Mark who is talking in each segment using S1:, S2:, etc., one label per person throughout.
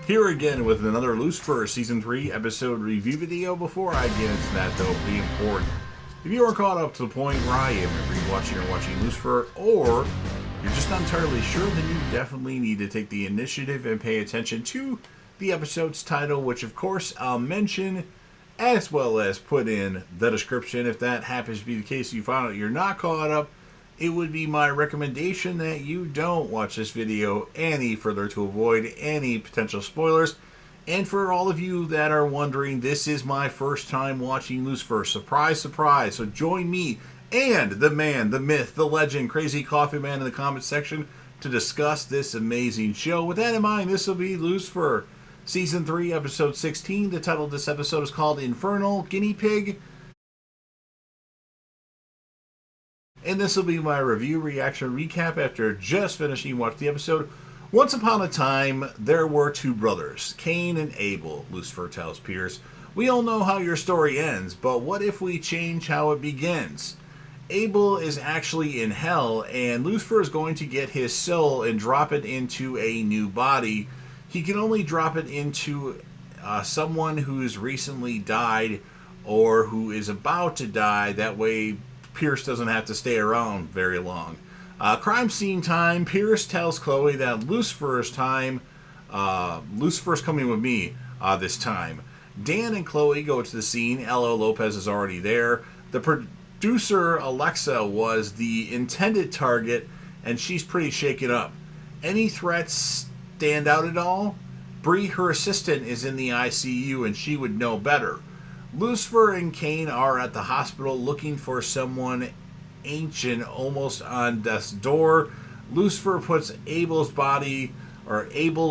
S1: Here again with another Lucifer Season 3 episode review video. Before I get into that though, be important. If you are caught up to the point where I am rewatching or watching Lucifer, or you're just not entirely sure, then you definitely need to take the initiative and pay attention to the episode's title, which of course I'll mention as well as put in the description. If that happens to be the case, you find out you're not caught up, it would be my recommendation that you don't watch this video any further to avoid any potential spoilers. And for all of you that are wondering, this is my first time watching Lucifer. Surprise, surprise. So join me and the man, the myth, the legend, Crazy Coffee Man in the comment section to discuss this amazing show. With that in mind, this will be Lucifer Season 3, Episode 16. The title of this episode is called Infernal Guinea. And this will be my review, reaction, recap after just finishing watching the episode. Once upon a time, there were two brothers, Cain and Abel, Lucifer tells Pierce. We all know how your story ends, but what if we change how it begins? Abel is actually in hell, and Lucifer is going to get his soul and drop it into a new body. He can only drop it into someone who's recently died or who is about to die. That way Pierce doesn't have to stay around very long. Crime scene time. Pierce tells Chloe that Lucifer's coming with me this time. Dan and Chloe go to the scene. Ella Lopez is already there. The producer, Alexa, was the intended target, and she's pretty shaken up. Any threats stand out at all? Bree, her assistant, is in the ICU, and she would know better. Lucifer and Cain are at the hospital looking for someone ancient almost on death's door. Lucifer puts Abel's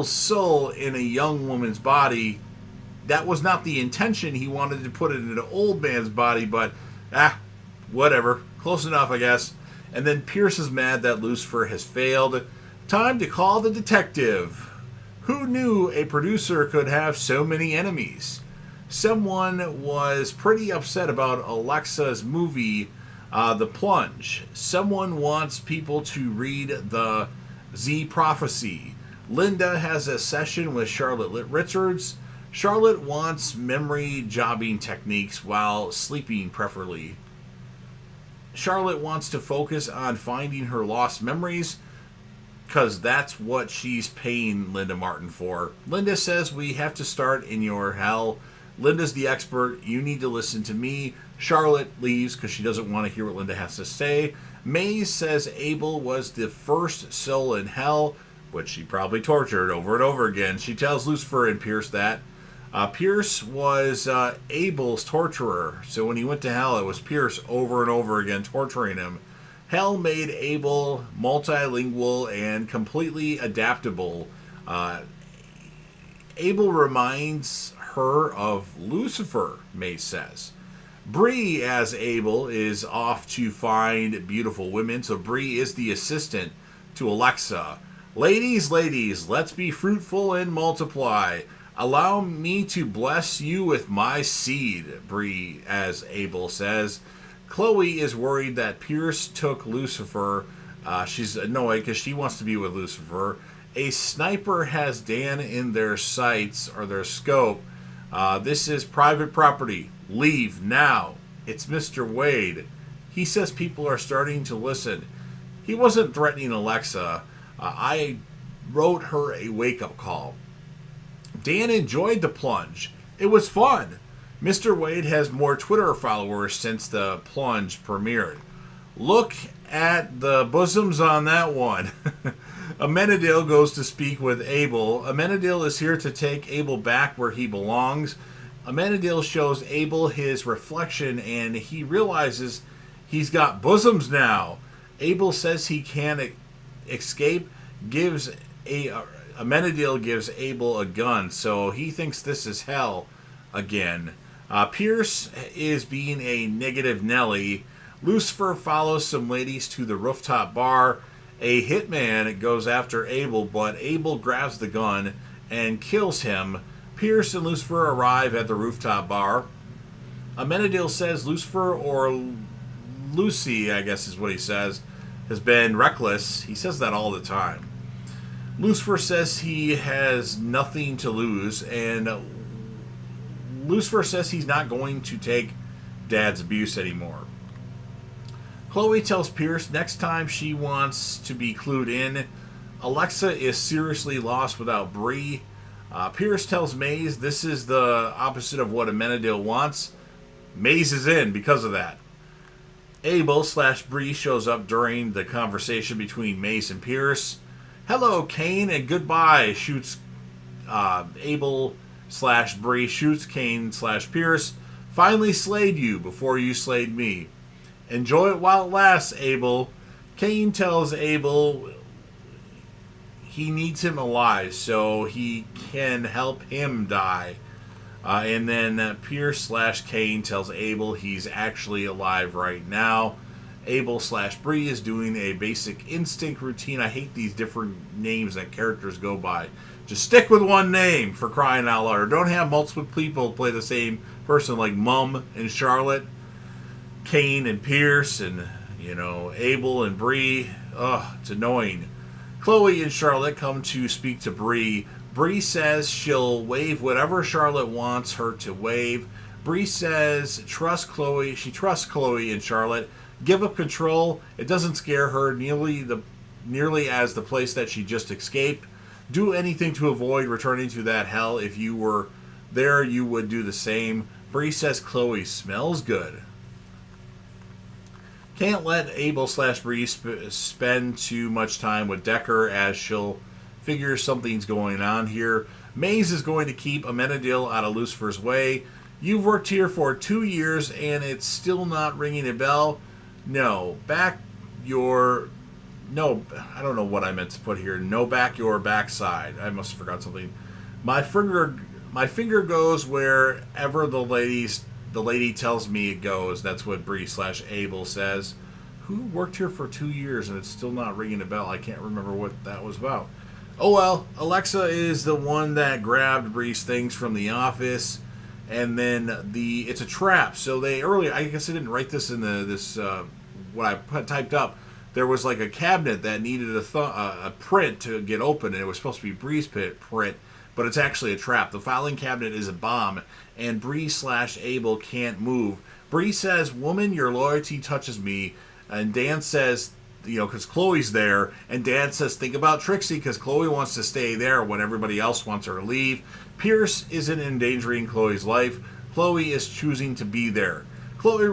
S1: soul in a young woman's body. That was not the intention. He wanted to put it in an old man's body, but whatever. Close enough, I guess. And then Pierce is mad that Lucifer has failed. Time to call the detective. Who knew a producer could have so many enemies? Someone was pretty upset about Alexa's movie, The Plunge. Someone wants people to read the Z Prophecy. Linda has a session with Charlotte Richards. Charlotte wants memory jobbing techniques while sleeping, preferably. Charlotte wants to focus on finding her lost memories, because that's what she's paying Linda Martin for. Linda says we have to start in your hell. Linda's the expert. You need to listen to me. Charlotte leaves because she doesn't want to hear what Linda has to say. Maze says Abel was the first soul in hell, which she probably tortured over and over again. She tells Lucifer and Pierce that. Pierce was Abel's torturer. So when he went to hell, it was Pierce over and over again torturing him. Hell made Abel multilingual and completely adaptable. Abel reminds her of Lucifer, Mace says. Bree, as Abel, is off to find beautiful women, so Bree is the assistant to Alexa. Ladies, let's be fruitful and multiply. Allow me to bless you with my seed, Bree, as Abel says. Chloe is worried that Pierce took Lucifer. She's annoyed because she wants to be with Lucifer. A sniper has Dan in their sights, or their scope. This is private property. Leave now. It's Mr. Wade. He says people are starting to listen. He wasn't threatening Alexa. I wrote her a wake-up call. Dan enjoyed The Plunge. It was fun. Mr. Wade has more Twitter followers since The Plunge premiered. Look at the bosoms on that one. Amenadiel goes to speak with Abel. Amenadiel is here to take Abel back where he belongs. Amenadiel shows Abel his reflection and he realizes he's got bosoms now. Abel says he can't escape. Amenadiel gives Abel a gun, so he thinks this is hell again. Pierce is being a negative Nelly. Lucifer follows some ladies to the rooftop bar. A hitman goes after Abel, but Abel grabs the gun and kills him. Pierce and Lucifer arrive at the rooftop bar. Amenadiel says Lucifer, or Lucy, I guess is what he says, has been reckless. He says that all the time. Lucifer says he has nothing to lose, and Lucifer says he's not going to take Dad's abuse anymore. Chloe tells Pierce next time she wants to be clued in. Alexa is seriously lost without Bree. Pierce tells Maze this is the opposite of what Amenadiel wants. Maze is in because of that. Abel/Bree shows up during the conversation between Maze and Pierce. Hello, Kane, and goodbye, shoots Abel/Bree shoots Kane/Pierce. Finally slayed you before you slayed me. Enjoy it while it lasts, Abel. Kane tells Abel he needs him alive so he can help him die. And then Pierce/Kane tells Abel he's actually alive right now. Abel/Bree is doing a basic instinct routine. I hate these different names that characters go by. Just stick with one name, for crying out loud. Or don't have multiple people play the same person, like Mum and Charlotte, Kane and Pierce, and, Abel and Bree. Ugh, it's annoying. Chloe and Charlotte come to speak to Bree. Bree says she'll waive whatever Charlotte wants her to waive. Bree says she trusts Chloe and Charlotte. Give up control. It doesn't scare her nearly as the place that she just escaped. Do anything to avoid returning to that hell. If you were there, you would do the same. Bree says Chloe smells good. Can't let Abel/Bree spend too much time with Decker, as she'll figure something's going on here. Maze is going to keep Amenadiel out of Lucifer's way. You've worked here for 2 years and it's still not ringing a bell. No, I don't know what I meant to put here. No, back your backside. I must have forgot something. My finger goes wherever the lady tells me it goes. That's what Bree/Abel says. Who worked here for 2 years and it's still not ringing a bell? I can't remember what that was about. Oh well, Alexa is the one that grabbed Bree's things from the office, and then it's a trap. So I guess I didn't write this in what I typed up. There was like a cabinet that needed a print to get open, and it was supposed to be Bree's print, but it's actually a trap. The filing cabinet is a bomb, and Bree/Abel can't move. Bree says, "Woman, your loyalty touches me," and Dan says, because Chloe's there, and Dan says, think about Trixie, because Chloe wants to stay there when everybody else wants her to leave. Pierce isn't endangering Chloe's life. Chloe is choosing to be there. Chloe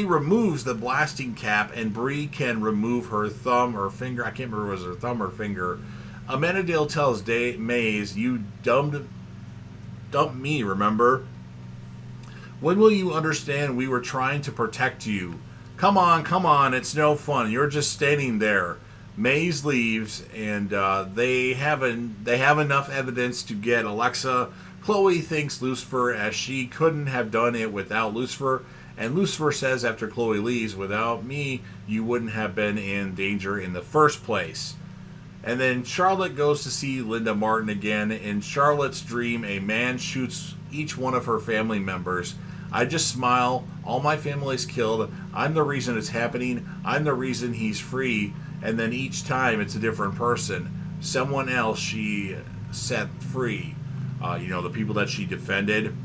S1: removes the blasting cap, and Bree can remove her thumb or finger. I can't remember if it was her thumb or finger. Amenadiel tells Maze, you dumped me, remember? When will you understand we were trying to protect you? Come on, it's no fun. You're just standing there. Maze leaves, and they have enough evidence to get Alexa. Chloe thanks Lucifer, as she couldn't have done it without Lucifer. And Lucifer says after Chloe leaves, without me, you wouldn't have been in danger in the first place. And then Charlotte goes to see Linda Martin again. In Charlotte's dream, a man shoots each one of her family members. I just smile. All my family's killed. I'm the reason it's happening. I'm the reason he's free. And then each time it's a different person. Someone else she set free. The people that she defended.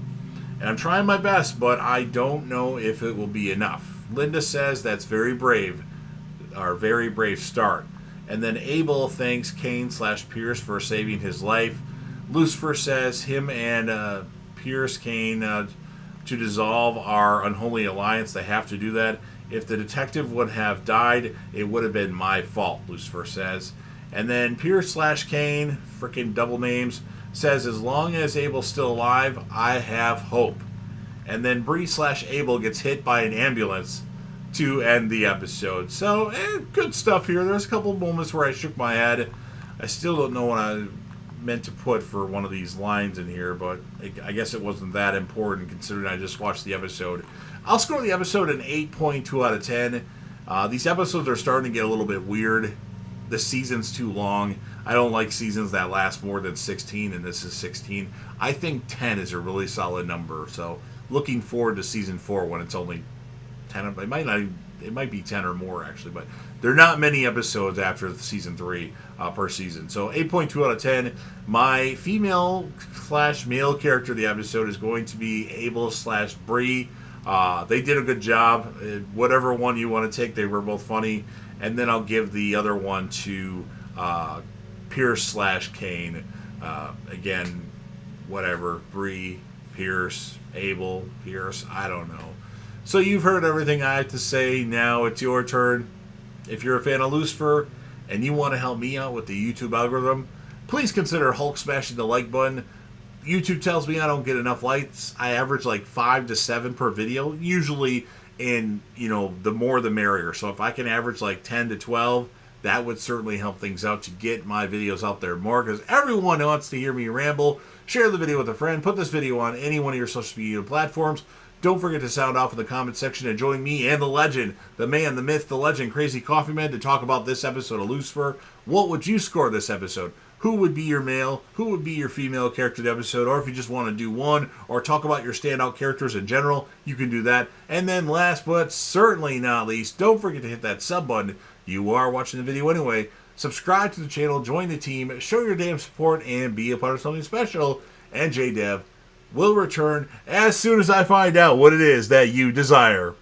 S1: And I'm trying my best, but I don't know if it will be enough. Linda says that's very brave. Our very brave start. And then Abel thanks Kane/Pierce for saving his life. Lucifer says him and Pierce Kane to dissolve our unholy alliance. They have to do that. If the detective would have died, it would have been my fault, Lucifer says. And then Pierce/Kane, freaking double names, says as long as Abel's still alive, I have hope. And then Bree/Abel gets hit by an ambulance to end the episode. So, good stuff here. There's a couple moments where I shook my head. I still don't know what I meant to put for one of these lines in here, but I guess it wasn't that important considering I just watched the episode. I'll score the episode an 8.2 out of 10. These episodes are starting to get a little bit weird. The season's too long. I don't like seasons that last more than 16, and this is 16. I think 10 is a really solid number, so looking forward to season 4 when it's only 10. It might not even it might be 10 or more actually, but there are not many episodes after season 3 per season. So 8.2 out of 10. My female/male character of the episode is going to be Abel/Bree. They did a good job. Whatever one you want to take, they were both funny. And then I'll give the other one to Pierce/Kane. Again, whatever. Bree, Pierce, Abel, Pierce, I don't know. So you've heard everything I have to say. Now it's your turn. If you're a fan of Lucifer and you want to help me out with the YouTube algorithm, please consider Hulk smashing the like button. YouTube tells me I don't get enough likes. I average like 5 to 7 per video, usually, and the more the merrier. So if I can average like 10 to 12, that would certainly help things out to get my videos out there more, because everyone wants to hear me ramble. Share the video with a friend. Put this video on any one of your social media platforms. Don't forget to sound off in the comment section and join me and the legend, the man, the myth, the legend, Crazy Coffee Man, to talk about this episode of Lucifer. What would you score this episode? Who would be your male? Who would be your female character of the episode? Or if you just want to do one, or talk about your standout characters in general, you can do that. And then last but certainly not least, don't forget to hit that sub button. You are watching the video anyway. Subscribe to the channel, join the team, show your damn support, and be a part of something special. And JDev will return as soon as I find out what it is that you desire.